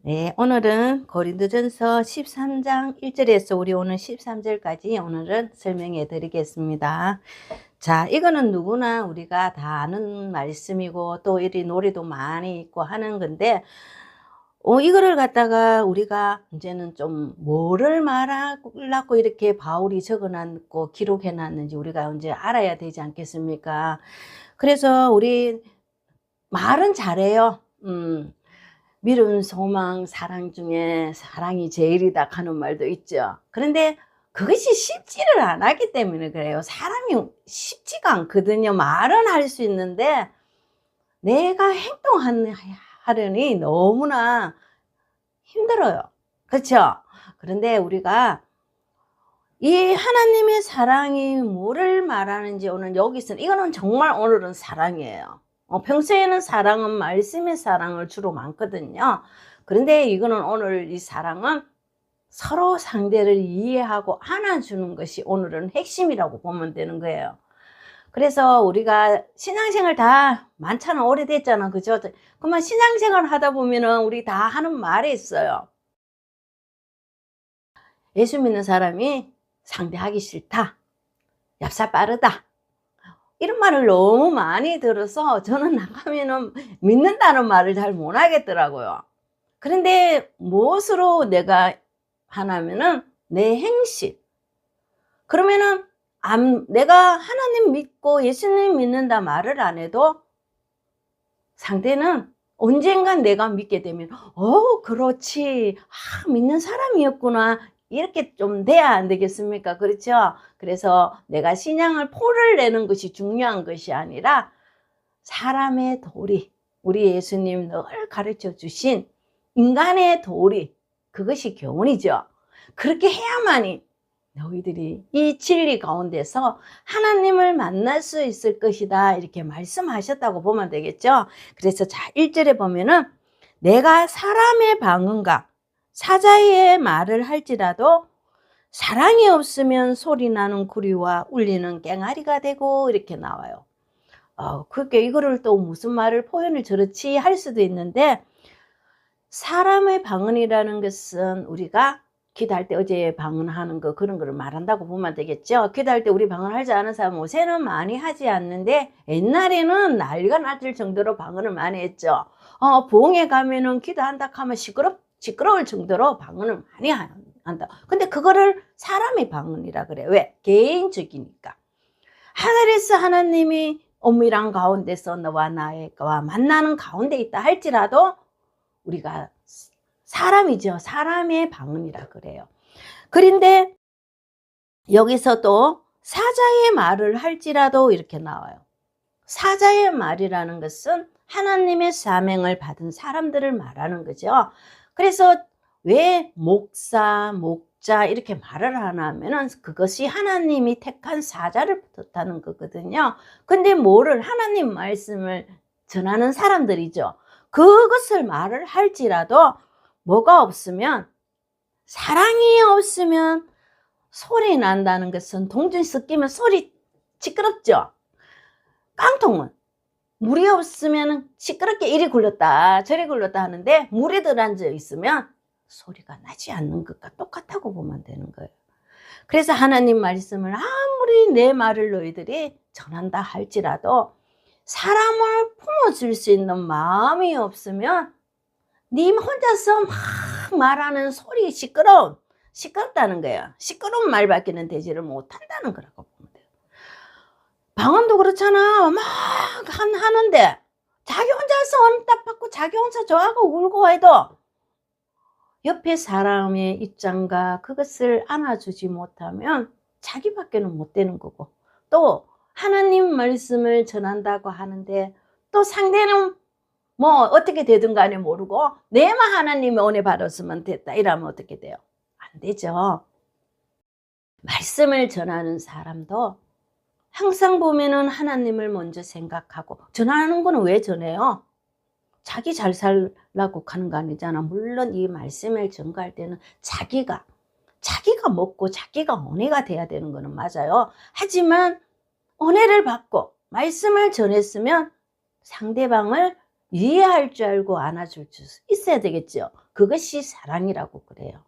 네, 오늘은 고린도전서 13장 1절에서 우리 오늘 13절까지 오늘은 설명해 드리겠습니다. 자, 이거는 누구나 우리가 다 아는 말씀이고 또 이리 노래도 많이 있고 하는 건데 이거를 갖다가 우리가 이제는 좀 뭐를 말하려고 이렇게 바울이 적어놨고 기록해놨는지 우리가 이제 알아야 되지 않겠습니까? 그래서 우리 말은 잘해요. 미룬 소망, 사랑 중에 사랑이 제일이다 하는 말도 있죠. 그런데 그것이 쉽지를 않았기 때문에 그래요. 사람이 쉽지가 않거든요. 말은 할 수 있는데 내가 행동하려니 너무나 힘들어요. 그렇죠? 그런데 우리가 이 하나님의 사랑이 뭐를 말하는지 오늘 여기서는 이거는 정말 오늘은 사랑이에요. 평소에는 사랑은 말씀의 사랑을 주로 많거든요. 그런데 이거는 오늘 이 사랑은 서로 상대를 이해하고 안아주는 것이 오늘은 핵심이라고 보면 되는 거예요. 그래서 우리가 신앙생활 다 많잖아. 오래됐잖아. 그죠? 그러면 신앙생활 하다 보면은 우리 다 하는 말이 있어요. 예수 믿는 사람이 상대하기 싫다. 얍살 빠르다. 이런 말을 너무 많이 들어서 저는 나가면은 믿는다는 말을 잘 못 하겠더라고요. 그런데 무엇으로 내가 하냐면은 내 행실. 그러면은 내가 하나님 믿고 예수님 믿는다 말을 안 해도 상대는 언젠간 내가 믿게 되면 그렇지. 믿는 사람이었구나. 이렇게 좀 돼야 안 되겠습니까? 그렇죠? 그래서 내가 신앙을 포를 내는 것이 중요한 것이 아니라 사람의 도리, 우리 예수님 늘 가르쳐 주신 인간의 도리, 그것이 교훈이죠. 그렇게 해야만이 너희들이 이 진리 가운데서 하나님을 만날 수 있을 것이다 이렇게 말씀하셨다고 보면 되겠죠. 그래서 자 1절에 보면은 내가 사람의 방언과 사자의 말을 할지라도 사랑이 없으면 소리나는 구리와 울리는 꽹아리가 되고 이렇게 나와요. 그렇게 이거를 또 무슨 말을 표현을 저렇지 할 수도 있는데 사람의 방언이라는 것은 우리가 기도할 때 어제 방언하는 거 그런 거를 말한다고 보면 되겠죠. 기도할 때 우리 방언하지 않은 사람은 요새는 많이 하지 않는데 옛날에는 난리가 났을 정도로 방언을 많이 했죠. 부흥회 가면은 기도한다 하면 시끄러울 정도로 방언을 많이 한다. 근데 그거를 사람의 방언이라 그래. 왜? 개인적이니까. 하늘에서 하나님이 엄밀한 가운데서 너와 나와 만나는 가운데 있다 할지라도 우리가 사람이죠. 사람의 방언이라 그래요. 그런데 여기서 또 사자의 말을 할지라도 이렇게 나와요. 사자의 말이라는 것은 하나님의 사명을 받은 사람들을 말하는 거죠. 그래서 왜 목자 이렇게 말을 하냐면은 그것이 하나님이 택한 사자를 뜻하는 거거든요. 근데 하나님 말씀을 전하는 사람들이죠. 그것을 말을 할지라도 뭐가 없으면 사랑이 없으면 소리 난다는 것은 동전 섞이면 소리 시끄럽죠. 깡통은 물이 없으면 시끄럽게 이리 굴렀다 저리 굴렀다 하는데 물에 들어앉아 있으면 소리가 나지 않는 것과 똑같다고 보면 되는 거예요. 그래서 하나님 말씀을 아무리 내 말을 너희들이 전한다 할지라도 사람을 품어줄 수 있는 마음이 없으면 님 혼자서 막 말하는 소리 시끄럽다는 거예요. 시끄러운 말밖에는 되지를 못한다는 거라고 보면 돼요. 방언도 그렇잖아. 막 하는데 자기 혼자서 응답받고 자기 혼자 좋아하고 울고 해도 옆에 사람의 입장과 그것을 안아주지 못하면 자기밖에는 못 되는 거고 또 하나님 말씀을 전한다고 하는데 또 상대는 뭐 어떻게 되든 간에 모르고 내만 하나님의 은혜 받았으면 됐다 이러면 어떻게 돼요? 안 되죠. 말씀을 전하는 사람도 항상 보면은 하나님을 먼저 생각하고 전하는 거는 왜 전해요? 자기 잘 살라고 하는 거 아니잖아. 물론 이 말씀을 전가할 때는 자기가 먹고 자기가 은혜가 돼야 되는 거는 맞아요. 하지만 은혜를 받고 말씀을 전했으면 상대방을 이해할 줄 알고 안아줄 줄 있어야 되겠죠. 그것이 사랑이라고 그래요.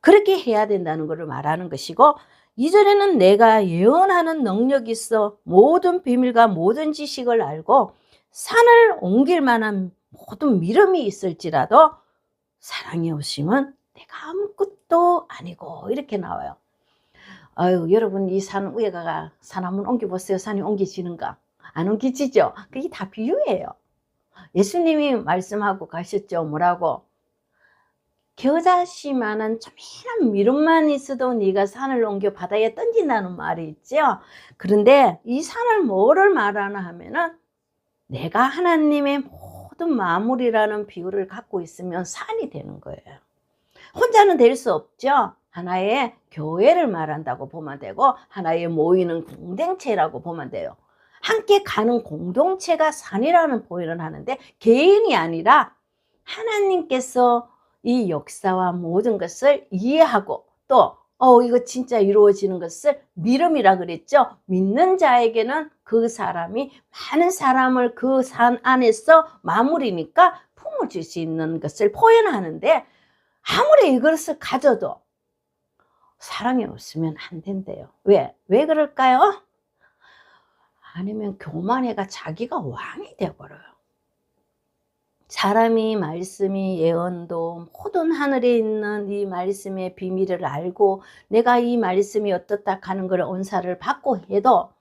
그렇게 해야 된다는 것을 말하는 것이고, 2절에는 내가 예언하는 능력이 있어 모든 비밀과 모든 지식을 알고 산을 옮길 만한 모든 미름이 있을지라도 사랑이 없으면 내가 아무것도 아니고, 이렇게 나와요. 아유, 여러분, 이 산 위에 가가 산 한번 옮겨보세요. 산이 옮겨지는가? 안 옮겨지죠? 그게 다 비유예요. 예수님이 말씀하고 가셨죠. 뭐라고? 겨자씨만한 조그만 미름만 있어도 네가 산을 옮겨 바다에 던진다는 말이 있죠. 그런데 이 산을 뭐를 말하나 하면은, 내가 하나님의 모든 만물이라는 비유를 갖고 있으면 산이 되는 거예요. 혼자는 될 수 없죠. 하나의 교회를 말한다고 보면 되고, 하나의 모이는 공동체라고 보면 돼요. 함께 가는 공동체가 산이라는 표현을 하는데, 개인이 아니라 하나님께서 이 역사와 모든 것을 이해하고, 또 이거 진짜 이루어지는 것을 믿음이라 그랬죠. 믿는 자에게는 그 사람이 많은 사람을 그 산 안에서 마무리니까 품어줄 수 있는 것을 표현하는데, 아무리 이것을 가져도 사랑이 없으면 안 된대요. 왜 그럴까요? 아니면 교만해가 자기가 왕이 되어버려요. 사람이 말씀이 예언도 모든 하늘에 있는 이 말씀의 비밀을 알고 내가 이 말씀이 어떻다 하는 걸 은사를 받고 해도,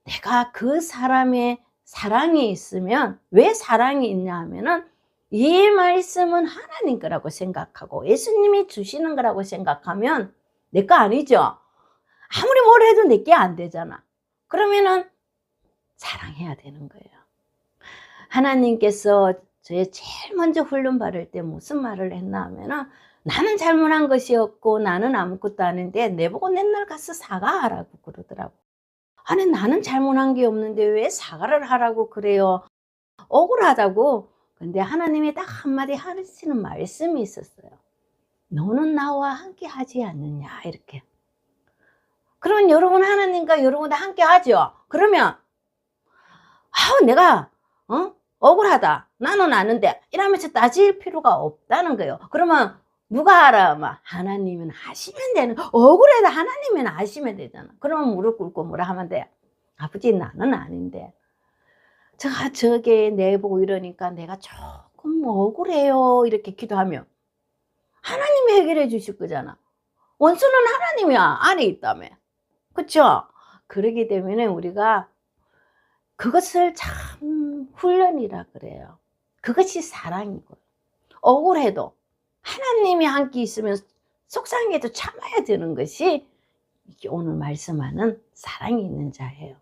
내가 그 사람의 사랑이 있으면, 왜 사랑이 있냐 하면은 이 말씀은 하나님 거라고 생각하고 예수님이 주시는 거라고 생각하면 내 거 아니죠. 아무리 뭘 해도 내 게 안 되잖아. 그러면은 사랑해야 되는 거예요. 하나님께서 저의 제일 먼저 훈련 받을 때 무슨 말을 했나 하면은, 나는 잘못한 것이 없고 나는 아무것도 아닌데 내보고 맨날 가서 사과하라고 그러더라고. 아니, 나는 잘못한 게 없는데 왜 사과를 하라고 그래요? 억울하다고. 근데 하나님이 딱 한마디 하시는 말씀이 있었어요. 너는 나와 함께 하지 않느냐, 이렇게. 그러면 여러분 하나님과 여러분도 함께 하죠. 그러면 내가 억울하다, 나는 아는데, 이러면서 따질 필요가 없다는 거예요. 그러면 누가 알아? 막 하나님은 하시면 되는, 억울해도 하나님은 하시면 되잖아. 그러면 무릎 꿇고 뭐라 하면 돼? 아버지, 나는 아닌데 저게 내보고 이러니까 내가 조금 억울해요, 이렇게 기도하면 하나님이 해결해 주실 거잖아. 원수는 하나님이 안에 있다며. 그렇죠? 그러기 때문에 우리가 그것을 참 훈련이라 그래요. 그것이 사랑이고, 억울해도 하나님이 함께 있으면 속상해도 참아야 되는 것이 오늘 말씀하는 사랑이 있는 자예요.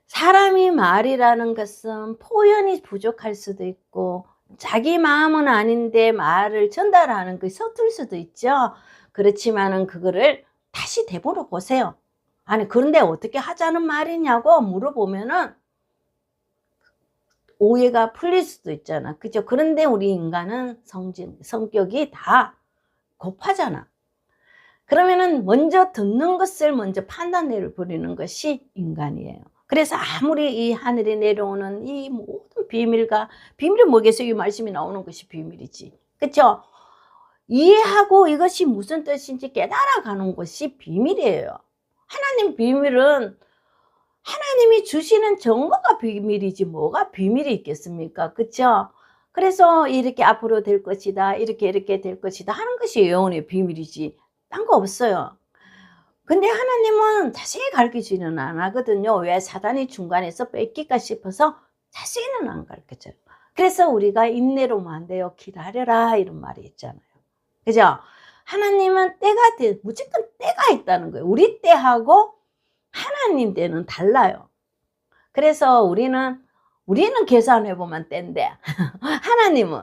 사람이 말이라는 것은 표현이 부족할 수도 있고, 자기 마음은 아닌데 말을 전달하는 것이 서툴 수도 있죠. 그렇지만은 그거를 다시 되물어 보세요. 아니, 그런데 어떻게 하자는 말이냐고 물어보면은 오해가 풀릴 수도 있잖아. 그죠? 그런데 우리 인간은 성격이 다 곱하잖아. 그러면은 먼저 듣는 것을 먼저 판단을 부리는 것이 인간이에요. 그래서 아무리 이 하늘에 내려오는 이 모든 비밀이 뭐겠어요? 이 말씀이 나오는 것이 비밀이지. 그렇죠? 이해하고 이것이 무슨 뜻인지 깨달아가는 것이 비밀이에요. 하나님 비밀은 하나님이 주시는 정보가 비밀이지 뭐가 비밀이 있겠습니까? 그렇죠? 그래서 이렇게 앞으로 될 것이다, 이렇게 될 것이다 하는 것이 예언의 비밀이지 딴 거 없어요. 근데 하나님은 자세히 가르치지는 안 하거든요. 왜? 사단이 중간에서 뺏길까 싶어서 자세히는 안 가르쳐줘요. 그래서 우리가 인내로만 안 돼요. 기다려라, 이런 말이 있잖아요. 그죠? 하나님은 무조건 때가 있다는 거예요. 우리 때하고 하나님 때는 달라요. 그래서 우리는 계산해보면 때인데 하나님은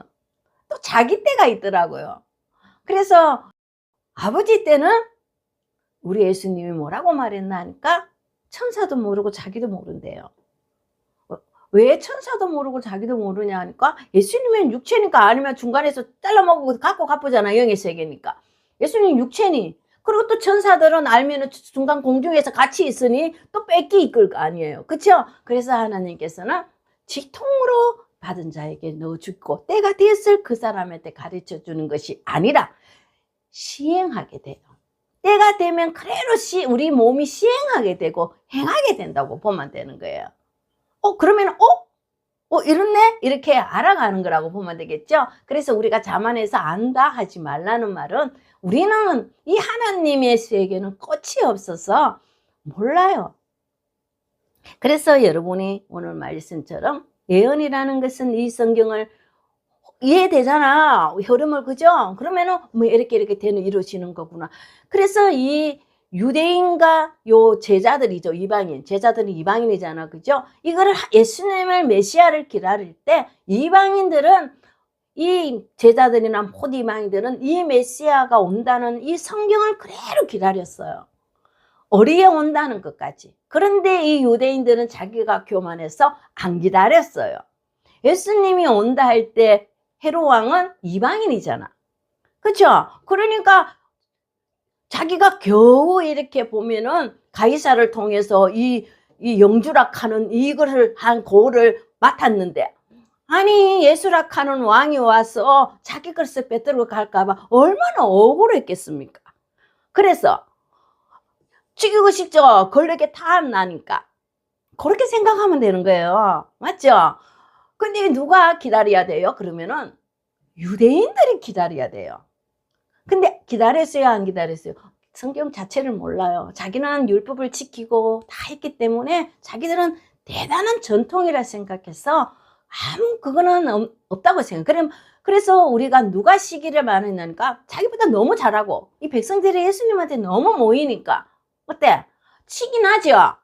또 자기 때가 있더라고요. 그래서 아버지 때는 우리 예수님이 뭐라고 말했나 하니까 천사도 모르고 자기도 모른대요. 왜 천사도 모르고 자기도 모르냐 하니까, 예수님은 육체니까, 아니면 중간에서 잘라먹고 갖고 갚으잖아, 영의 세계니까. 예수님 육체니 그리고 또 천사들은 알면은 중간 공중에서 같이 있으니 또 뺏기 이끌 거 아니에요. 그렇죠? 그래서 하나님께서는 직통으로 받은 자에게 넣어주고 때가 됐을 그 사람한테 가르쳐 주는 것이 아니라 시행하게 돼요. 때가 되면 그대로 우리 몸이 시행하게 되고 행하게 된다고 보면 되는 거예요. 그러면 이렇네? 이렇게 알아가는 거라고 보면 되겠죠? 그래서 우리가 자만해서 안다 하지 말라는 말은 우리는 이 하나님의 세계는 끝이 없어서 몰라요. 그래서 여러분이 오늘 말씀처럼 예언이라는 것은 이 성경을 이해되잖아. 흐름을, 그죠? 그러면은 뭐 이렇게 되는 이루어지는 거구나. 그래서 이 유대인과 요 제자들이죠. 이방인. 제자들은 이방인이잖아. 그죠? 이거를 예수님을 메시아를 기다릴 때 이방인들은 이 제자들이나 모든 이방인들은 이 메시아가 온다는 이 성경을 그대로 기다렸어요. 어리에 온다는 것까지. 그런데 이 유대인들은 자기가 교만해서 안 기다렸어요. 예수님이 온다 할 때 헤롯 왕은 이방인이잖아. 그렇죠? 그러니까 자기가 겨우 이렇게 보면은 가이사를 통해서 이 영주락하는 이거를 한 고를 맡았는데, 아니 예수락하는 왕이 와서 자기 것을 빼들고 갈까봐 얼마나 억울했겠습니까? 그래서 죽이고 싶죠. 걸리게 탐나니까. 그렇게 생각하면 되는 거예요. 맞죠? 근데 누가 기다려야 돼요? 그러면은 유대인들이 기다려야 돼요. 근데 기다렸어요? 안 기다렸어요? 성경 자체를 몰라요. 자기는 율법을 지키고 다 했기 때문에 자기들은 대단한 전통이라 생각해서 그거는 없다고 생각해요. 그래서 우리가 누가 시기를 말했냐니까 자기보다 너무 잘하고 이 백성들이 예수님한테 너무 모이니까 어때? 치긴 하죠.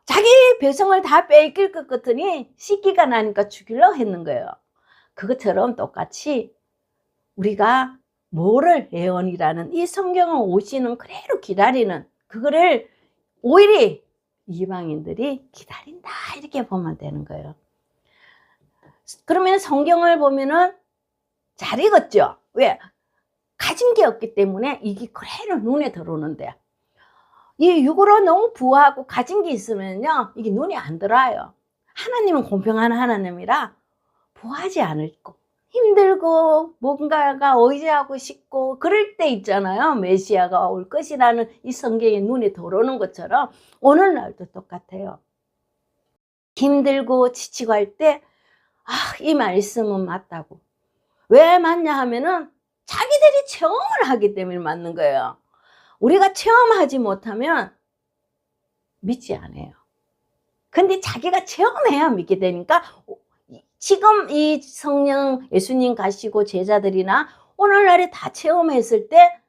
자기 백성을 다 뺏길 것 같으니 시기가 나니까 죽이려고 했는 거예요. 그것처럼 똑같이 우리가 뭐를 예언이라는 이 성경을 오시는 그대로 기다리는 그거를 오히려 이방인들이 기다린다 이렇게 보면 되는 거예요. 그러면 성경을 보면은 잘 읽었죠? 왜? 가진 게 없기 때문에 이게 그대로 눈에 들어오는데 이 육으로 너무 부하고 가진 게 있으면요 이게 눈에 안 들어와요. 하나님은 공평한 하나님이라 부하지 않을고 힘들고 뭔가가 의지하고 싶고 그럴 때 있잖아요. 메시아가 올 것이라는 이 성경이 눈에 들어오는 것처럼 오늘날도 똑같아요. 힘들고 지치고 할 때 이 말씀은 맞다고. 왜 맞냐 하면은 자기들이 체험을 하기 때문에 맞는 거예요. 우리가 체험하지 못하면 믿지 않아요. 근데 자기가 체험해야 믿게 되니까 지금 이 성령 예수님 가시고 제자들이나 오늘날에 다 체험했을 때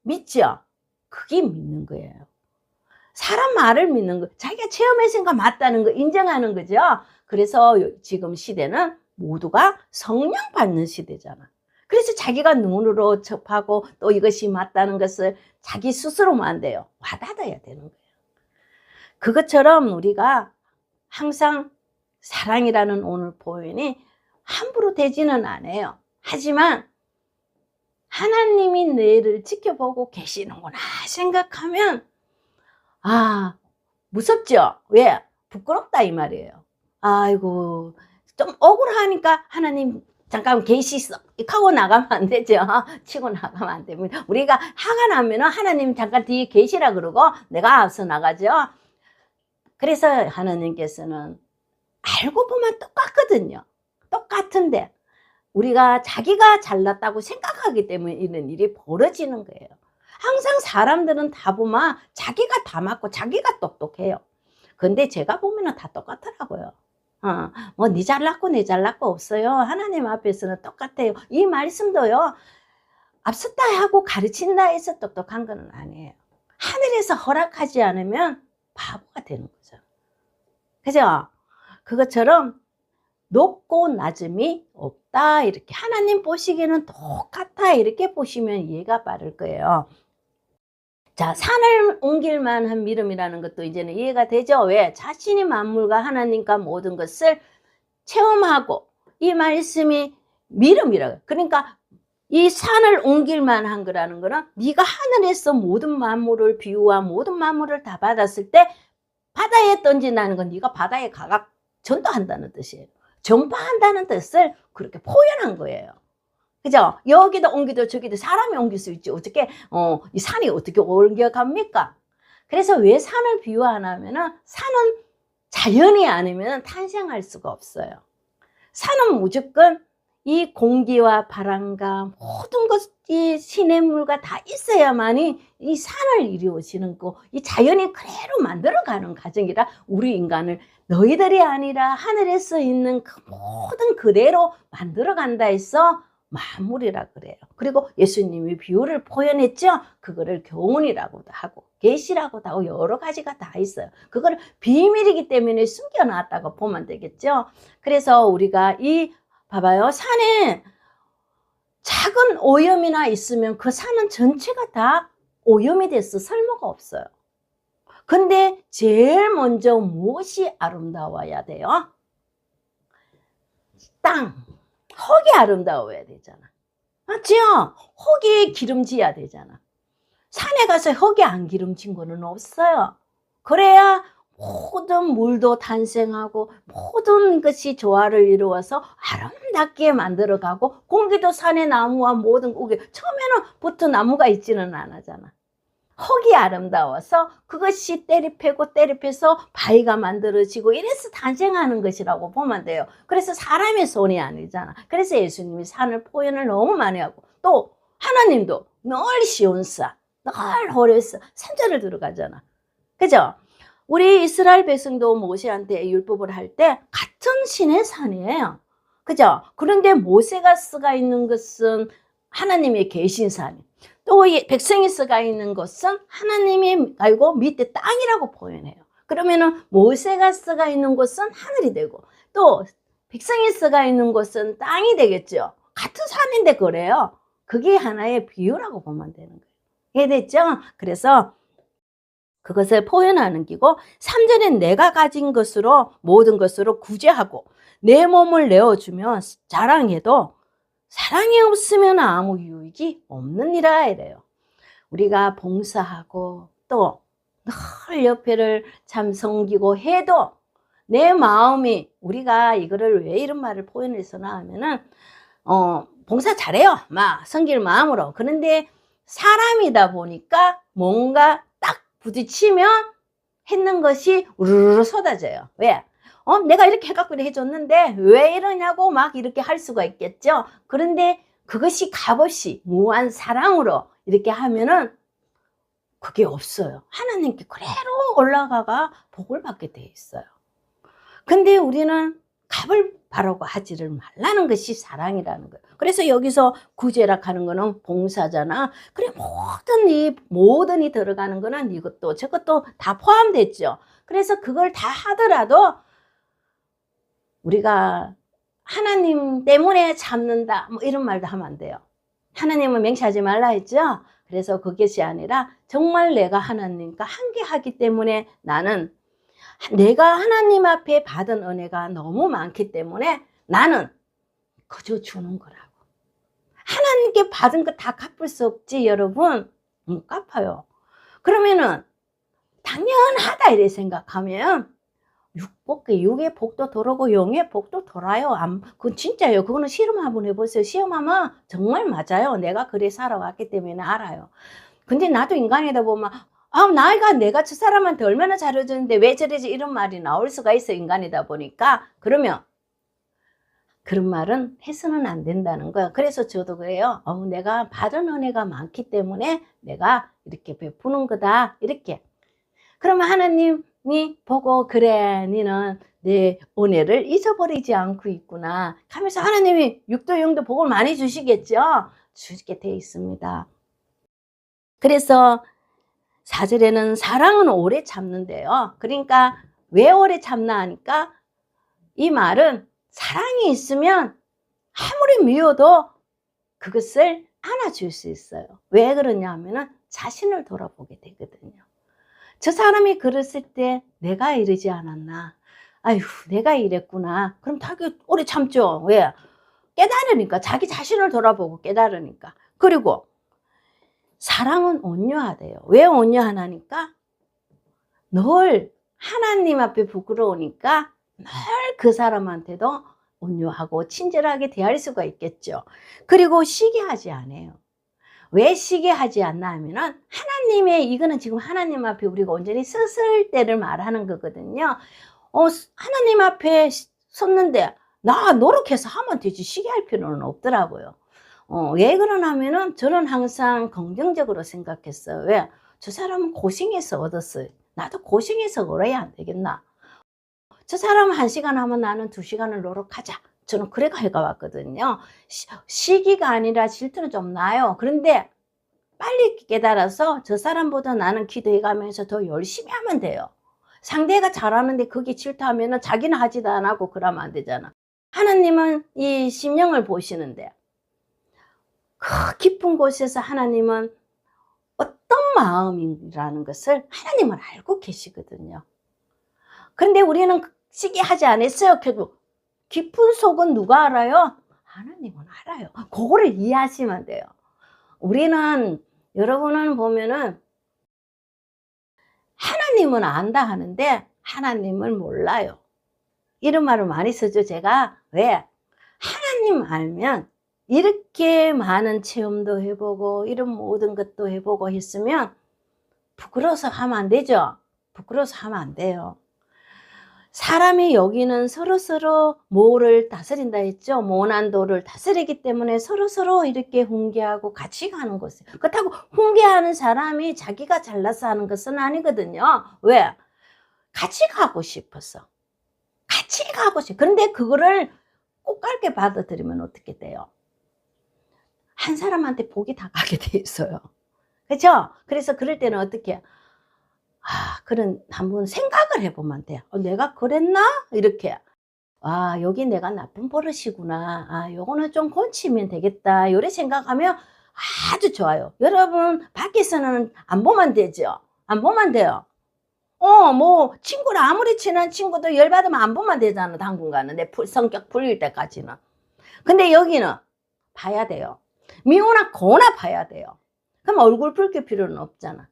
믿죠? 그게 믿는 거예요. 사람 말을 믿는 거. 자기가 체험했으니까 맞다는 거 인정하는 거죠. 그래서 지금 시대는 모두가 성령 받는 시대잖아. 그래서 자기가 눈으로 접하고 또 이것이 맞다는 것을 자기 스스로만 안 돼요. 와닿아야 되는 거예요. 그것처럼 우리가 항상 사랑이라는 오늘 표현이 함부로 되지는 않아요. 하지만 하나님이 너를 지켜보고 계시는구나 생각하면 무섭죠? 왜? 부끄럽다 이 말이에요. 아이고 좀 억울하니까 하나님 잠깐 계시어 하고 나가면 안 되죠. 치고 나가면 안 됩니다. 우리가 화가 나면은 하나님 잠깐 뒤에 계시라 그러고 내가 앞서 나가죠. 그래서 하나님께서는 알고 보면 똑같거든요. 똑같은데 우리가 자기가 잘났다고 생각하기 때문에 이런 일이 벌어지는 거예요. 항상 사람들은 다 보면 자기가 다 맞고 자기가 똑똑해요. 근데 제가 보면 다 똑같더라고요. 뭐 니 잘났고 내 잘났고 없어요. 하나님 앞에서는 똑같아요. 이 말씀도요. 앞섰다 하고 가르친다 해서 똑똑한 건 아니에요. 하늘에서 허락하지 않으면 바보가 되는 거죠. 그죠? 그것처럼 높고 낮음이 없다 이렇게 하나님 보시기에는 똑같아 이렇게 보시면 이해가 빠를 거예요. 자, 산을 옮길 만한 믿음이라는 것도 이제는 이해가 되죠. 왜? 자신이 만물과 하나님과 모든 것을 체험하고 이 말씀이 믿음이라고. 그러니까 이 산을 옮길 만한 거라는 거는 네가 하늘에서 모든 만물을 비유와 모든 만물을 다 받았을 때 바다에 던진다는 건 네가 바다에 가가 전도한다는 뜻이에요. 전파한다는 뜻을 그렇게 표현한 거예요. 그죠? 여기도 옮기도 저기도 사람이 옮길 수 있지. 어떻게 이 산이 어떻게 옮겨갑니까? 그래서 왜 산을 비유하냐면은 산은 자연이 아니면 탄생할 수가 없어요. 산은 무조건 이 공기와 바람과 모든 것이 시냇물과 다 있어야만이 이 산을 이루어지는 거, 이 자연이 그대로 만들어가는 과정이라 우리 인간을 너희들이 아니라 하늘에서 있는 그 모든 그대로 만들어간다 해서 만물이라 그래요. 그리고 예수님이 비유를 표현했죠. 그거를 교훈이라고도 하고 계시라고도 하고 여러 가지가 다 있어요. 그걸 비밀이기 때문에 숨겨놨다고 보면 되겠죠. 그래서 우리가 봐봐요. 산에 작은 오염이나 있으면 그 산은 전체가 다 오염이 돼서 쓸모가 없어요. 근데 제일 먼저 무엇이 아름다워야 돼요? 땅, 흙이 아름다워야 되잖아. 맞죠? 흙이 기름져야 되잖아. 산에 가서 흙이 안 기름진 거는 없어요. 그래야 모든 물도 탄생하고 모든 것이 조화를 이루어서 아름답게 만들어가고 공기도 산의 나무와 모든 우기 처음에는 나무가 있지는 않았잖아. 흙이 아름다워서 그것이 때리패고 때리패서 바위가 만들어지고 이래서 탄생하는 것이라고 보면 돼요. 그래서 사람의 손이 아니잖아. 그래서 예수님이 산을 표현을 너무 많이 하고 또 하나님도 늘 시온산, 늘 호레스 산전을 들어가잖아. 그죠? 우리 이스라엘 백성도 모세한테 율법을 할 때 같은 신의 산이에요. 그죠? 그런데 모세가 쓰가 있는 것은 하나님의 계신 산이, 또 백성이 쓰가 있는 것은 하나님이 알고 밑에 땅이라고 표현해요. 그러면은 모세가 쓰가 있는 곳은 하늘이 되고 또 백성이 쓰가 있는 곳은 땅이 되겠죠. 같은 산인데 그래요. 그게 하나의 비유라고 보면 되는 거예요. 이해됐죠? 그래서 그것을 표현하는 기고 3절에 내가 가진 것으로 모든 것으로 구제하고 내 몸을 내어주면 자랑해도 사랑이 없으면 아무 유익이 없느니라 이래요. 우리가 봉사하고 또 늘 옆에를 참 섬기고 해도 내 마음이 우리가 이거를 왜 이런 말을 표현해서나 하면은 봉사 잘해요. 막 섬길 마음으로. 그런데 사람이다 보니까 뭔가 딱 부딪히면 했는 것이 우르르 쏟아져요. 왜? 내가 이렇게 해갖고 해줬는데 왜 이러냐고 막 이렇게 할 수가 있겠죠. 그런데 그것이 값없이 무한 사랑으로 이렇게 하면은 그게 없어요. 하나님께 그대로 올라가가 복을 받게 돼 있어요. 근데 우리는 값을 바라고 하지를 말라는 것이 사랑이라는 거예요. 그래서 여기서 구제라 하는 거는 봉사잖아. 그래 모든이 들어가는 거는 이것도 저것도 다 포함됐죠. 그래서 그걸 다 하더라도 우리가 하나님 때문에 참는다 뭐 이런 말도 하면 안 돼요. 하나님은 맹세하지 말라 했죠. 그래서 그것이 아니라 정말 내가 하나님과 함께하기 때문에 나는 내가 하나님 앞에 받은 은혜가 너무 많기 때문에 나는 그저 주는 거라고. 하나님께 받은 거 다 갚을 수 없지 여러분. 못 갚아요. 그러면은 당연하다 이래 생각하면 육의 복도 돌아오고 영의 복도 돌아요. 그건 진짜예요. 그거는 실험 한번 해보세요. 시험하면 정말 맞아요. 내가 그래 살아왔기 때문에 알아요. 근데 나도 인간이다 보면 내가 저 사람한테 얼마나 잘해줬는데 왜 저러지 이런 말이 나올 수가 있어. 인간이다 보니까. 그러면 그런 말은 해서는 안 된다는 거예요. 그래서 저도 그래요. 내가 받은 은혜가 많기 때문에 내가 이렇게 베푸는 거다. 이렇게. 그러면 하나님이 보고 그래 너는 내 은혜를 잊어버리지 않고 있구나 하면서 하나님이 육도 영도 복을 많이 주시겠죠. 주게 돼 있습니다. 그래서 4절에는 사랑은 오래 참는데요. 그러니까 왜 오래 참나 하니까 이 말은 사랑이 있으면 아무리 미워도 그것을 안아줄 수 있어요. 왜 그러냐 하면은 자신을 돌아보게 되거든요. 저 사람이 그랬을 때 내가 이러지 않았나. 아휴 내가 이랬구나. 그럼 되게 오래 참죠. 왜? 깨달으니까, 자기 자신을 돌아보고 깨달으니까. 그리고 사랑은 온유하대요. 왜 온유하나니까? 늘 하나님 앞에 부끄러우니까 늘 그 사람한테도 온유하고 친절하게 대할 수가 있겠죠. 그리고 시기하지 않아요. 왜 시기하지 않나 하면은, 하나님의, 이거는 지금 하나님 앞에 우리가 온전히 섰을 때를 말하는 거거든요. 하나님 앞에 섰는데 나 노력해서 하면 되지 시기할 필요는 없더라고요. 왜 그러냐면은, 저는 항상 긍정적으로 생각했어요. 왜? 저 사람은 고생해서 얻었어요. 나도 고생해서 얻어야 안 되겠나? 저 사람은 1시간 하면 나는 2시간을 노력하자. 저는 그래가 해가왔거든요. 시기가 아니라 질투는 좀 나요. 그런데 빨리 깨달아서 저 사람보다 나는 기도해가면서 더 열심히 하면 돼요. 상대가 잘하는데 그게 질투하면은 자기는 하지도 안 하고 그러면 안 되잖아. 하나님은 이 심령을 보시는데, 그 깊은 곳에서 하나님은 어떤 마음이라는 것을 하나님은 알고 계시거든요. 그런데 우리는 시기하지 않았어요. 결국 깊은 속은 누가 알아요? 하나님은 알아요. 그거를 이해하시면 돼요. 우리는, 여러분은 보면은 하나님은 안다 하는데 하나님을 몰라요. 이런 말을 많이 쓰죠, 제가. 왜? 하나님 알면 이렇게 많은 체험도 해보고 이런 모든 것도 해보고 했으면 부끄러워서 하면 안 되죠. 부끄러워서 하면 안 돼요. 사람이 여기는 서로서로 모를 다스린다 했죠. 모난도를 다스리기 때문에 서로서로 이렇게 훈계하고 같이 가는 것이에요. 그렇다고 훈계하는 사람이 자기가 잘나서 하는 것은 아니거든요. 왜? 같이 가고 싶어서. 같이 가고 싶어. 그런데 그거를 꽃갈게 받아들이면 어떻게 돼요? 한 사람한테 복이 다 가게 돼 있어요. 그렇죠? 그래서 그럴 때는 어떻게 해요? 그런 한번 생각을 해보면 돼요. 내가 그랬나? 이렇게. 여기 내가 나쁜 버릇이구나. 요거는 좀 고치면 되겠다. 이렇게 생각하면 아주 좋아요. 여러분, 밖에서는 안 보면 되죠? 안 보면 돼요. 뭐, 친구를 아무리 친한 친구도 열받으면 안 보면 되잖아. 당분간은. 내 성격 풀릴 때까지는. 근데 여기는 봐야 돼요. 미우나 고나 봐야 돼요. 그럼 얼굴 붉힐 필요는 없잖아.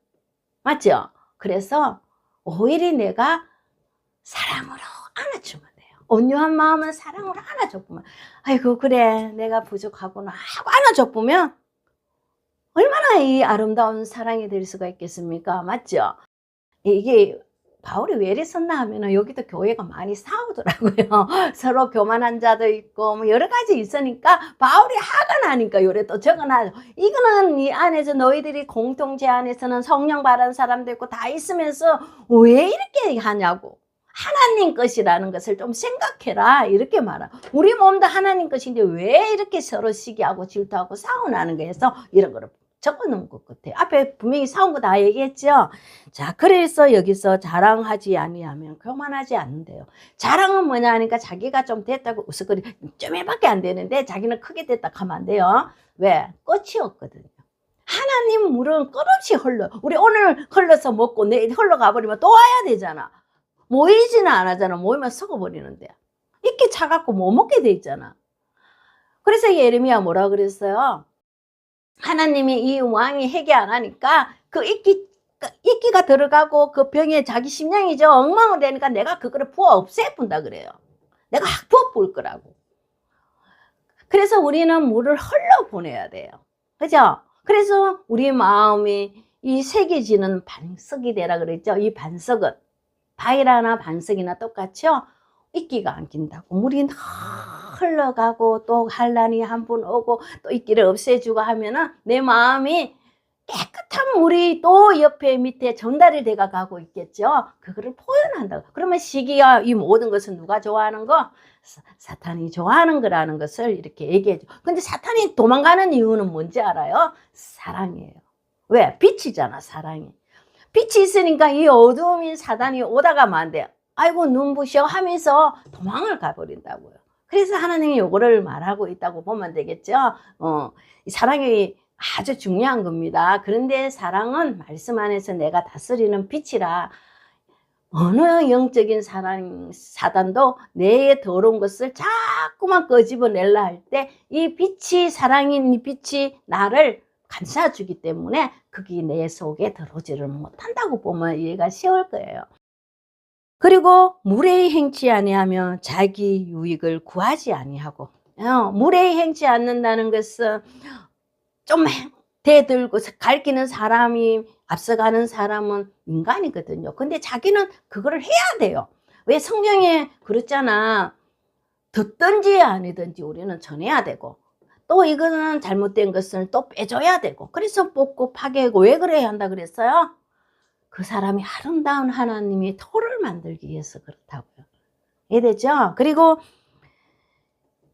맞죠? 그래서 오히려 내가 사랑으로 안아주면 돼요. 온유한 마음은 사랑으로 안아줘보면, 아이고 그래 내가 부족하구나 하고 안아줘보면 얼마나 이 아름다운 사랑이 될 수가 있겠습니까? 맞죠? 이게 바울이 왜 이랬었나 하면은, 여기도 교회가 많이 싸우더라고요. 서로 교만한 자도 있고 뭐 여러 가지 있으니까 바울이 화가 나니까 요래 또 적어놔요. 이거는 이 안에서 너희들이 공동체 안에서는 성령 받은 사람도 있고 다 있으면서 왜 이렇게 하냐고. 하나님 것이라는 것을 좀 생각해라, 이렇게 말하. 우리 몸도 하나님 것인데 왜 이렇게 서로 시기하고 질투하고 싸우나는 거 해서 이런 거를 적어놓은 것 같아요. 앞에 분명히 싸운 거 다 얘기했죠. 자, 그래서 여기서 자랑하지 아니하면 교만하지 않는데요. 자랑은 뭐냐 하니까 자기가 좀 됐다고 우스거리 좀 해밖에 안 되는데 자기는 크게 됐다 하면 안 돼요. 왜? 끝이 없거든요. 하나님 물은 끝없이 흘러. 우리 오늘 흘러서 먹고 내일 흘러가 버리면 또 와야 되잖아. 모이지는 안 하잖아. 모이면 썩어버리는데. 이렇게 차갖고 못 먹게 돼 있잖아. 그래서 예레미야 뭐라 그랬어요? 하나님이 이 왕이 회개 안 하니까 그 이끼가 들어가고 그 병에 자기 심령이죠. 엉망으로 되니까 내가 그거를 부어 없애본다 그래요. 내가 확 부어 볼 거라고. 그래서 우리는 물을 흘러보내야 돼요. 그죠? 그래서 우리 마음이 이 새겨지는 반석이 되라 그랬죠. 이 반석은 바위나 반석이나 똑같죠. 이끼가 안 낀다고. 물이 흘러가고 또 한란이 한 번 오고 또 이끼를 없애주고 하면은 내 마음이 깨끗한 물이 또 옆에 밑에 전달이 돼가 가고 있겠죠. 그거를 표현한다고. 그러면 시기와 이 모든 것은 누가 좋아하는 거? 사탄이 좋아하는 거라는 것을 이렇게 얘기해줘. 근데 사탄이 도망가는 이유는 뭔지 알아요? 사랑이에요. 왜? 빛이잖아, 사랑이. 빛이 있으니까 이 어두움인 사단이 오다가 안 돼요. 아이고 눈부셔 하면서 도망을 가버린다고요. 그래서 하나님이 요거를 말하고 있다고 보면 되겠죠. 사랑이 아주 중요한 겁니다. 그런데 사랑은 말씀 안에서 내가 다스리는 빛이라 어느 영적인 사단도 내 더러운 것을 자꾸만 끄집어내려 할 때 이 빛이, 사랑인 이 빛이 나를 감싸주기 때문에 그게 내 속에 들어오지를 못한다고 보면 이해가 쉬울 거예요. 그리고 무례히 행치 아니하며 자기 유익을 구하지 아니하고, 무례히 행치 않는다는 것은 좀 대들고 가리키는 사람이, 앞서가는 사람은 인간이거든요. 근데 자기는 그거를 해야 돼요. 왜? 성경에 그랬잖아. 듣든지 아니든지 우리는 전해야 되고, 또 이거는 잘못된 것을 또 빼줘야 되고, 그래서 뽑고 파괴하고. 왜 그래야 한다 그랬어요? 그 사람이 아름다운 하나님이 토를 만들기 위해서 그렇다고요. 이해되죠? 그리고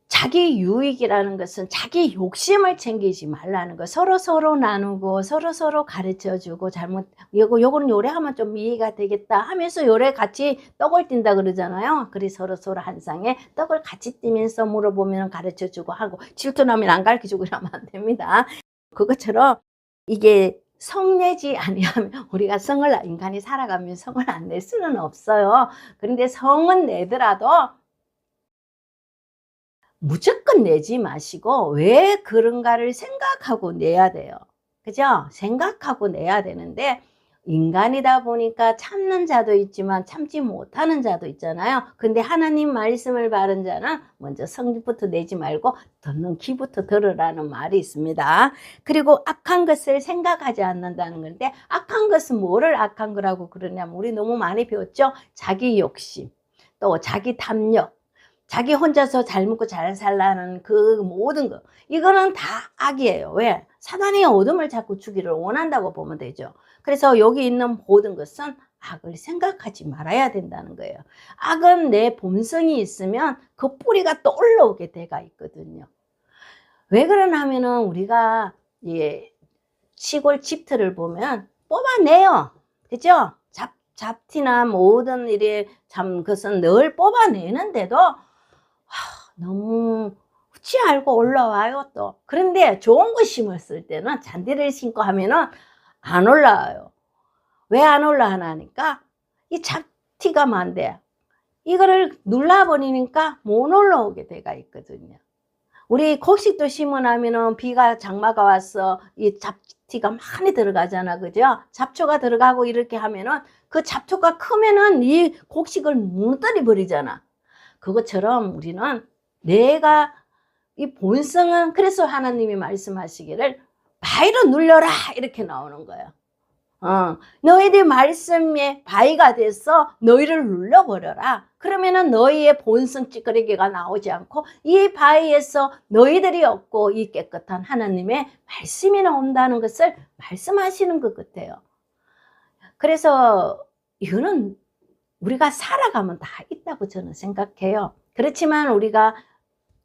자기 유익이라는 것은 자기 욕심을 챙기지 말라는 거. 서로 나누고 서로 가르쳐주고, 요거는 요래 하면 좀 이해가 되겠다 하면서 요래 같이 떡을 띈다 그러잖아요. 그리 서로 한 쌍에 떡을 같이 띄면서 물어보면 가르쳐주고 하고, 질투나면 안 가르쳐주고 이러면 안 됩니다. 그것처럼 이게 성내지 아니하면, 우리가 인간이 살아가면 성을 안 낼 수는 없어요. 그런데 성은 내더라도 무조건 내지 마시고 왜 그런가를 생각하고 내야 돼요. 그죠? 생각하고 내야 되는데, 인간이다 보니까 참는 자도 있지만 참지 못하는 자도 있잖아요. 근데 하나님 말씀을 바른 자는 먼저 성부터 내지 말고 듣는 귀부터 들으라는 말이 있습니다. 그리고 악한 것을 생각하지 않는다는 건데, 악한 것은 뭐를 악한 거라고 그러냐면, 우리 너무 많이 배웠죠? 자기 욕심, 또 자기 탐욕, 자기 혼자서 잘 먹고 잘 살라는 그 모든 거, 이거는 다 악이에요. 왜? 사단이 어둠을 자꾸 주기를 원한다고 보면 되죠. 그래서 여기 있는 모든 것은 악을 생각하지 말아야 된다는 거예요. 악은 내 본성이 있으면 그 뿌리가 또 올라오게 돼가 있거든요. 왜 그러나 하면은, 우리가 시골 집터를 보면 뽑아내요. 그죠? 잡티나 모든 일에 그것은 늘 뽑아내는데도 너무 후치 알고 올라와요 또. 그런데 좋은 거 심었을 때는, 잔디를 심고 하면은 안 올라와요. 왜 안 올라가니까 이 잡티가 많대. 이거를 눌러버리니까 못 올라오게 돼가 있거든요. 우리 곡식도 심어놓으면은 비가, 장마가 와서 이 잡티가 많이 들어가잖아. 그죠? 잡초가 들어가고 이렇게 하면은 그 잡초가 크면은 이 곡식을 무너뜨려 버리잖아. 그것처럼 우리는 내가 이 본성은, 그래서 하나님이 말씀하시기를 바위로 눌려라 이렇게 나오는 거예요. 너희들 말씀에 바위가 돼서 너희를 눌러버려라. 그러면은 너희의 본성 찌끄레기가 나오지 않고 이 바위에서 너희들이 얻고 이 깨끗한 하나님의 말씀이 나온다는 것을 말씀하시는 것 같아요. 그래서 이거는 우리가 살아가면 다 있다고 저는 생각해요. 그렇지만 우리가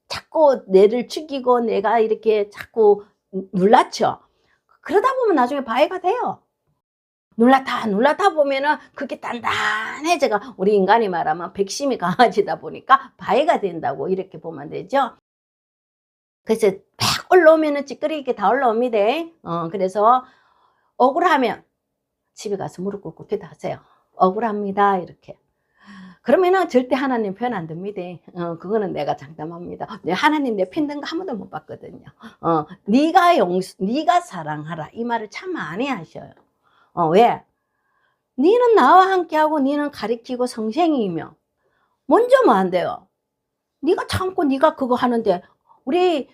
자꾸 뇌를 죽이고 내가 이렇게 자꾸 눌라쳐. 그러다 보면 나중에 바위가 돼요. 눌라타 보면은 그게 단단해져가, 우리 인간이 말하면 백심이 강해지다 보니까 바위가 된다고 이렇게 보면 되죠. 그래서 막 올라오면은 찌끄리게 다 올라옵니다. 그래서 억울하면 집에 가서 무릎 꿇고 기도하세요. 억울합니다 이렇게. 그러면은 절대 하나님 편 안 듭니다. 그거는 내가 장담합니다. 하나님 내 편 든 거 한 번도 못 봤거든요. 네가 사랑하라 이 말을 참 많이 하셔요. 왜? 니는 나와 함께하고 니는 가리키고 성생이며 먼저 뭐 안 돼요? 네가 참고 네가 그거 하는데, 우리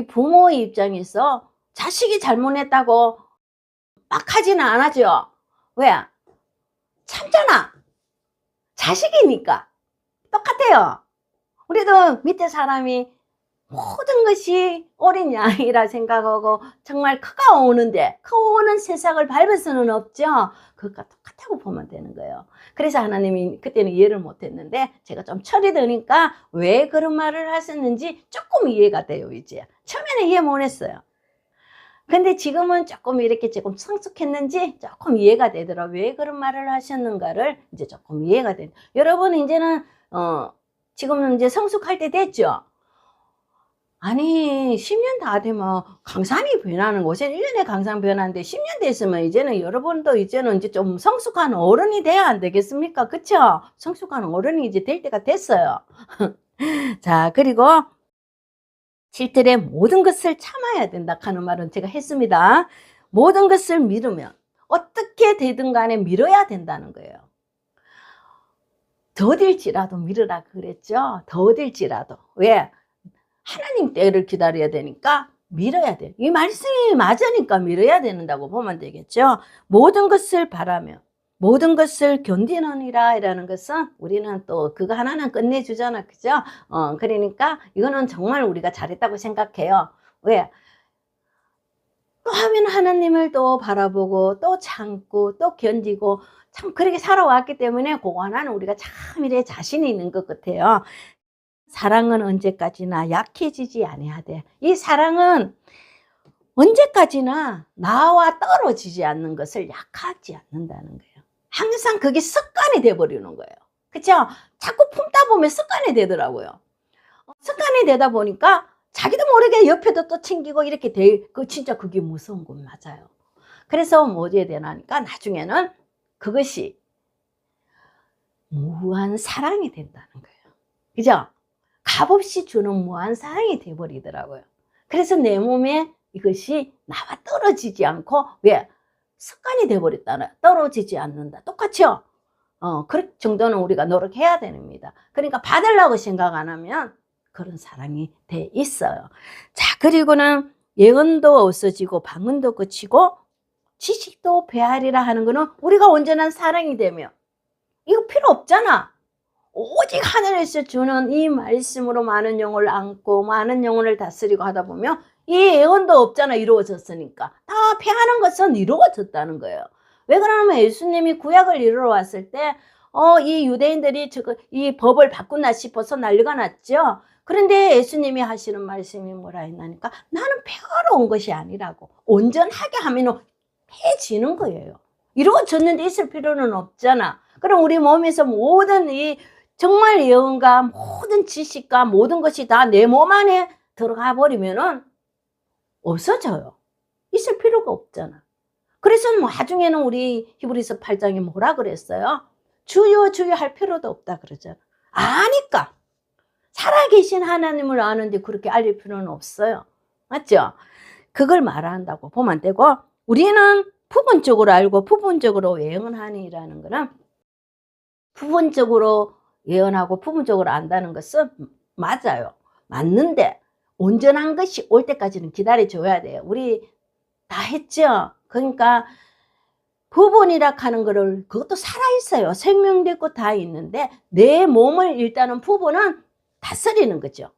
부모의 입장에서 자식이 잘못했다고 막 하지는 않아죠. 왜? 참잖아. 자식이니까. 똑같아요. 우리도 밑에 사람이 모든 것이 어린 양이라 생각하고 정말 크가 오는데, 오는 세상을 밟을 수는 없죠. 그것과 똑같다고 보면 되는 거예요. 그래서 하나님이 그때는 이해를 못했는데, 제가 좀 철이 드니까 왜 그런 말을 하셨는지 조금 이해가 돼요. 이제 처음에는 이해 못했어요. 근데 지금은 조금 이렇게 조금 성숙했는지 조금 이해가 되더라고요. 왜 그런 말을 하셨는가를 이제 조금 이해가 돼요. 여러분 이제는 지금은 이제 성숙할 때 됐죠. 아니 10년 다 되면 강산이 변하는 곳에 1년에 강산 변하는데 10년 됐으면 이제는 여러분도 이제는 이제 좀 성숙한 어른이 돼야 안 되겠습니까? 그쵸? 성숙한 어른이 이제 될 때가 됐어요. 자, 그리고 실들의 모든 것을 참아야 된다 하는 말은 제가 했습니다. 모든 것을 미루면 어떻게 되든 간에 미뤄야 된다는 거예요. 더딜지라도 미루라 그랬죠. 더딜지라도. 왜? 하나님 때를 기다려야 되니까 미뤄야 돼. 이 말씀이 맞으니까 미뤄야 된다고 보면 되겠죠. 모든 것을 바라며 모든 것을 견디느니라 이라는 것은 우리는 또 그거 하나는 끝내주잖아. 그죠? 그러니까 이거는 정말 우리가 잘했다고 생각해요. 왜? 또 하면 하나님을 또 바라보고 또 참고 또 견디고 참 그렇게 살아왔기 때문에 그거 하나는 우리가 참 이래 자신이 있는 것 같아요. 사랑은 언제까지나 약해지지 아니하되 이 사랑은 언제까지나 나와 떨어지지 않는 것을 약하지 않는다는 거예요. 항상 그게 습관이 돼버리는 거예요. 그렇죠? 자꾸 품다 보면 습관이 되더라고요. 습관이 되다 보니까 자기도 모르게 옆에도 또 챙기고 이렇게 진짜 그게 무서운 건 맞아요. 그래서 뭐 해야 되나니까 나중에는 그것이 무한 사랑이 된다는 거예요. 그죠? 값없이 주는 무한 사랑이 돼버리더라고요. 그래서 내 몸에 이것이 나와 떨어지지 않고 왜? 습관이 돼버렸다는 떨어지지 않는다. 똑같죠? 그럴 정도는 우리가 노력해야 됩니다. 그러니까 받으려고 생각 안 하면 그런 사랑이 돼 있어요. 자, 그리고는 예언도 없어지고 방언도 그치고 지식도 배하리라 하는 거는 우리가 온전한 사랑이 되면 이거 필요 없잖아. 오직 하늘에서 주는 이 말씀으로 많은 영혼을 안고 많은 영혼을 다스리고 하다 보면 이 예언도 없잖아. 이루어졌으니까 다 패하는 것은 이루어졌다는 거예요. 왜 그러냐면 예수님이 구약을 이루러 왔을 때 이 유대인들이 이 법을 바꾸나 싶어서 난리가 났죠. 그런데 예수님이 하시는 말씀이 뭐라 했나니까 나는 폐하러 온 것이 아니라고 온전하게 하면 패지는 거예요. 이루어졌는데 있을 필요는 없잖아. 그럼 우리 몸에서 모든 이 정말 예언과 모든 지식과 모든 것이 다 내 몸 안에 들어가 버리면은 없어져요. 있을 필요가 없잖아. 그래서 나중에는 우리 히브리서 8장에 뭐라 그랬어요? 주여 주여 할 필요도 없다 그러잖아. 아니까. 살아계신 하나님을 아는데 그렇게 알릴 필요는 없어요. 맞죠? 그걸 말한다고 보면 안 되고 우리는 부분적으로 알고 부분적으로 예언하니라는 거는 부분적으로 예언하고 부분적으로 안다는 것은 맞아요. 맞는데 온전한 것이 올 때까지는 기다려줘야 돼요. 우리 다 했죠. 그러니까 부분이라 하는 거를 그것도 살아있어요. 생명되고 다 있는데 내 몸을 일단은 부분은 다스리는 거죠.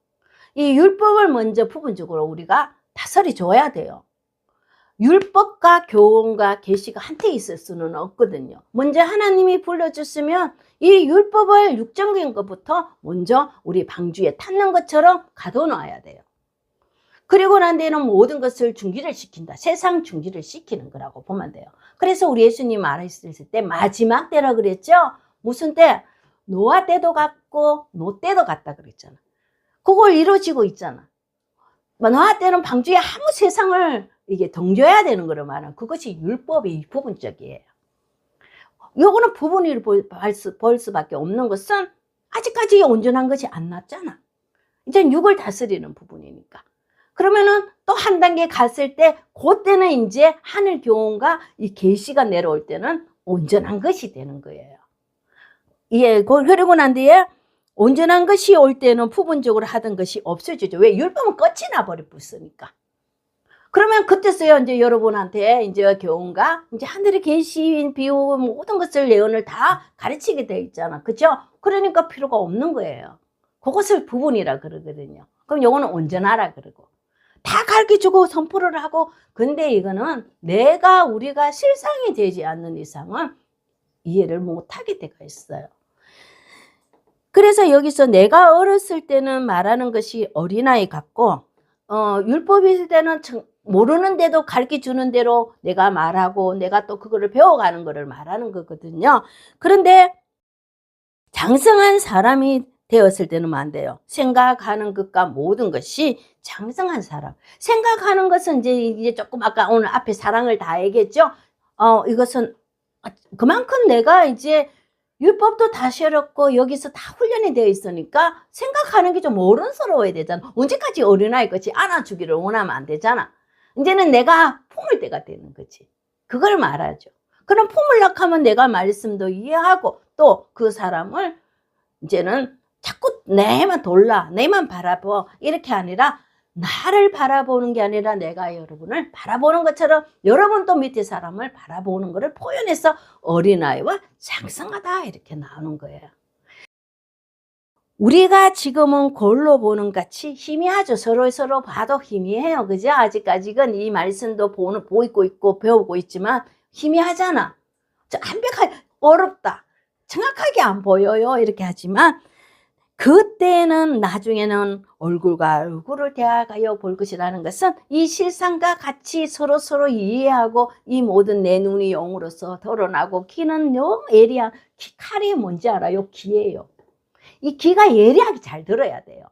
이 율법을 먼저 부분적으로 우리가 다스려 줘야 돼요. 율법과 교훈과 계시가 한테 있을 수는 없거든요. 먼저 하나님이 불러줬으면 이 율법을 육정인 것부터 먼저 우리 방주에 탔는 것처럼 가둬놔야 돼요. 그리고 난 뒤에는 모든 것을 중지를 시킨다. 세상 중지를 시키는 거라고 보면 돼요. 그래서 우리 예수님 말했을 때 마지막 때라 그랬죠. 무슨 때? 노아 때도 같고 노 때도 같다 그랬잖아. 그걸 이루어지고 있잖아. 노아 때는 방주에 아무 세상을 이게 덩겨야 되는 거로 말하는 그것이 율법의 부분적이에요. 요거는 부분을 볼 수밖에 없는 것은 아직까지 온전한 것이 안 났잖아. 이제 육을 다스리는 부분이니까. 그러면은 또 한 단계 갔을 때 그때는 이제 하늘 교훈과 이 계시가 내려올 때는 온전한 것이 되는 거예요. 예, 그러고 난 뒤에 온전한 것이 올 때는 부분적으로 하던 것이 없어지죠. 왜? 율법은 끝이 나버렸으니까. 그러면 그때서야 이제 여러분한테 이제 교훈과 이제 하늘의 계시, 비유 모든 것을 예언을 다 가르치게 돼 있잖아. 그죠? 그러니까 필요가 없는 거예요. 그것을 부분이라 그러거든요. 그럼 요거는 온전하라 그러고. 다 가르쳐주고 선포를 하고 근데 이거는 우리가 실상이 되지 않는 이상은 이해를 못하게 되어 있어요. 그래서 여기서 내가 어렸을 때는 말하는 것이 어린아이 같고 율법일 때는 모르는데도 가르쳐주는 대로 내가 말하고 내가 또 그거를 배워가는 거를 말하는 거거든요. 그런데 장성한 사람이 되었을 때는 안 돼요. 생각하는 것과 모든 것이 장성한 사람. 생각하는 것은 이제 조금 아까 오늘 앞에 사랑을 다 얘기했죠. 이것은 그만큼 내가 이제 율법도 다 실었고 여기서 다 훈련이 되어 있으니까 생각하는 게 좀 어른스러워야 되잖아. 언제까지 어린아이 같이 안아주기를 원하면 안 되잖아. 이제는 내가 품을 때가 되는 거지. 그걸 말하죠. 그럼 품으려고 하면 내가 말씀도 이해하고 또 그 사람을 이제는 자꾸 내만 돌라, 내만 바라보 이렇게 아니라 나를 바라보는 게 아니라 내가 여러분을 바라보는 것처럼 여러분도 밑에 사람을 바라보는 것을 표현해서 어린아이와 장성하다 이렇게 나오는 거예요. 우리가 지금은 골로 보는 같이 희미하죠. 서로 봐도 희미해요. 그죠? 아직까지는 이 말씀도 보이고 있고 배우고 있지만 희미하잖아. 완벽하게 어렵다. 정확하게 안 보여요. 이렇게 하지만 그때는 나중에는 얼굴과 얼굴을 대하여 볼 것이라는 것은 이 실상과 같이 서로 이해하고 이 모든 내 눈이 영으로서 드러나고 귀는 너무 예리한 칼이 뭔지 알아요? 귀예요. 이 귀가 예리하게 잘 들어야 돼요.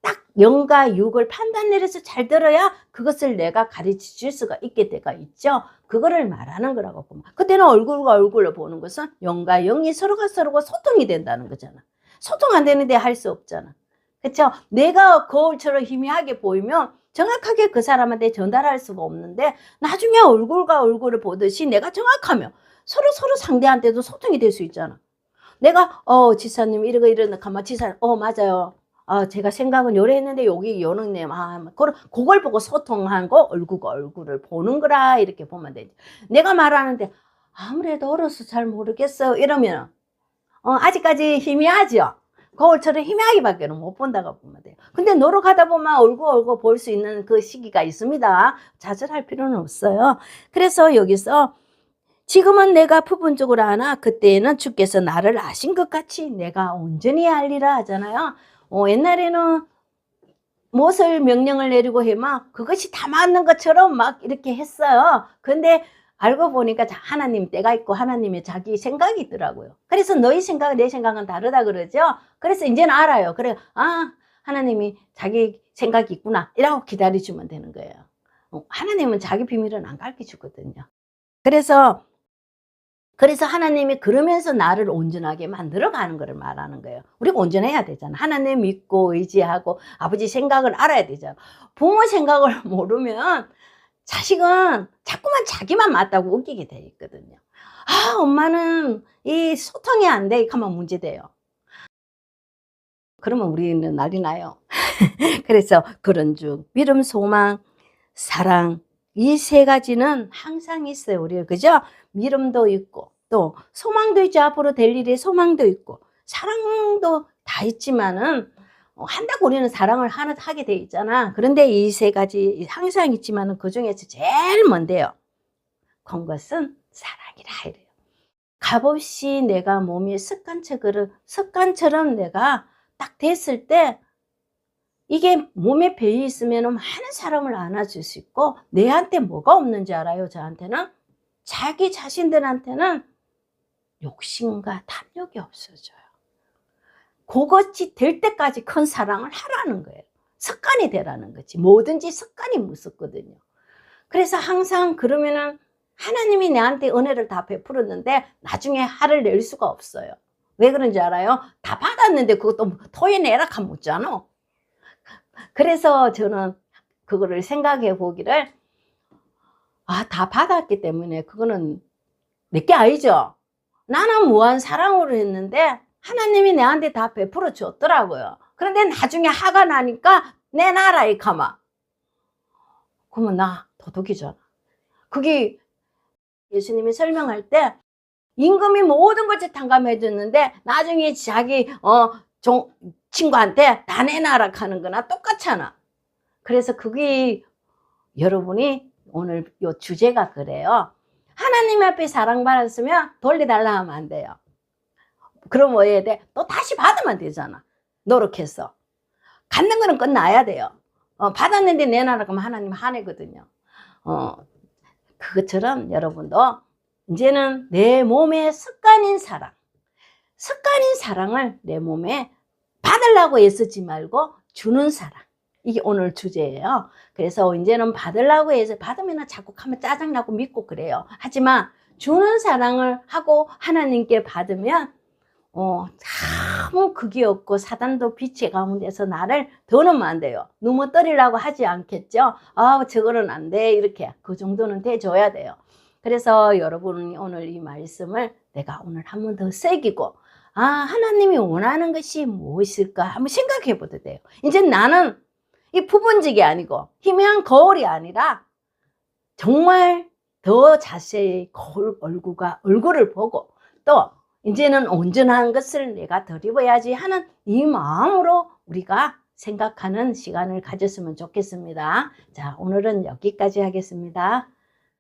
딱 영과 육을 판단 내려서 잘 들어야 그것을 내가 가르쳐 줄 수가 있게 돼가 있죠. 그거를 말하는 거라고 보면 그때는 얼굴과 얼굴을 보는 것은 영과 영이 서로가 소통이 된다는 거잖아. 소통 안 되는데 할 수 없잖아. 그렇죠? 내가 거울처럼 희미하게 보이면 정확하게 그 사람한테 전달할 수가 없는데 나중에 얼굴과 얼굴을 보듯이 내가 정확하면 서로 상대한테도 소통이 될 수 있잖아. 내가 지사님 이러고 가만 지사님 맞아요. 제가 생각은 요래 했는데 여기 요런네. 그걸 보고 소통하고 얼굴과 얼굴을 보는 거라 이렇게 보면 되지. 내가 말하는데 아무래도 어려서 잘 모르겠어 이러면 아직까지 희미하죠. 거울처럼 희미하게밖에 못 본다고 보면 돼요. 근데 노력하다 보면 얼굴 볼 수 있는 그 시기가 있습니다. 좌절할 필요는 없어요. 그래서 여기서 지금은 내가 부분적으로 아나 그때는 주께서 나를 아신 것 같이 내가 온전히 알리라 하잖아요. 옛날에는 무엇을 명령을 내리고 해만 그것이 다 맞는 것처럼 막 이렇게 했어요. 근데 알고 보니까 하나님 때가 있고 하나님의 자기 생각이 있더라고요. 그래서 너희 생각은 내 생각은 다르다 그러죠. 그래서 이제는 알아요. 그래 하나님이 자기 생각이 있구나 이라고 기다려주면 되는 거예요. 하나님은 자기 비밀은 안 가르쳐 주거든요. 그래서 하나님이 그러면서 나를 온전하게 만들어가는 것을 말하는 거예요. 우리가 온전해야 되잖아. 하나님 믿고 의지하고 아버지 생각을 알아야 되잖아. 부모 생각을 모르면 자식은 자꾸만 자기만 맞다고 웃기게 돼 있거든요. 엄마는 이 소통이 안 돼. 하면 문제돼요. 그러면 우리는 난리 나요. 그래서 그런 중 믿음, 소망, 사랑 이 세 가지는 항상 있어요. 우리 그죠? 믿음도 있고 또 소망도 있죠. 앞으로 될 일에 소망도 있고 사랑도 다 있지만은 한다고 우리는 사랑을 하게 돼 있잖아. 그런데 이 세 가지 항상 있지만은 그 중에서 제일 먼데요. 건 것은 사랑이라 이래요. 값없이 내가 몸이 습관처럼 내가 딱 됐을 때 이게 몸에 배이 있으면 많은 사람을 안아줄 수 있고 내한테 뭐가 없는지 알아요? 저한테는 자기 자신들한테는 욕심과 탐욕이 없어져요. 그것이 될 때까지 큰 사랑을 하라는 거예요. 습관이 되라는 거지. 뭐든지 습관이 무섭거든요. 그래서 항상 그러면은 하나님이 내한테 은혜를 다 베풀었는데 나중에 화를 낼 수가 없어요. 왜 그런지 알아요? 다 받았는데 그것도 토해내라 하면 못잖아. 그래서 저는 그거를 생각해 보기를 다 받았기 때문에 그거는 내게 아니죠. 나는 무한 사랑으로 했는데 하나님이 내한테 다 베풀어 줬더라고요. 그런데 나중에 화가 나니까 내놔라 이 가마. 그러면 나 도둑이잖아. 그게 예수님이 설명할 때 임금이 모든 것을 탕감해 줬는데 나중에 자기 친구한테 다 내놔라 하는 거나 똑같잖아. 그래서 그게 여러분이 오늘 요 주제가 그래요. 하나님 앞에 사랑받았으면 돌려달라 하면 안 돼요. 그럼 뭐 해야 돼? 또 다시 받으면 되잖아. 노력해서. 갖는 거는 끝나야 돼요. 받았는데 내놔라 그러면 하나님 화내거든요. 그것처럼 여러분도 이제는 내 몸의 습관인 사랑을 내 몸에 받으려고 애쓰지 말고 주는 사랑. 이게 오늘 주제예요. 그래서 이제는 받으려고 해서 받으면 자꾸 하면 짜증나고 믿고 그래요. 하지만 주는 사랑을 하고 하나님께 받으면 아무 그게 없고 사단도 빛의 가운데서 나를 더 넣으면 안 돼요. 넘어뜨리려고 하지 않겠죠. 저거는 안 돼. 이렇게 그 정도는 돼줘야 돼요. 그래서 여러분이 오늘 이 말씀을 내가 오늘 한 번 더 새기고 하나님이 원하는 것이 무엇일까 한번 생각해 보도 돼요. 이제 나는 이 부분직이 아니고 희미한 거울이 아니라 정말 더 자세히 거울 얼굴을 보고 또 이제는 온전한 것을 내가 더 입어야지 하는 이 마음으로 우리가 생각하는 시간을 가졌으면 좋겠습니다. 자, 오늘은 여기까지 하겠습니다.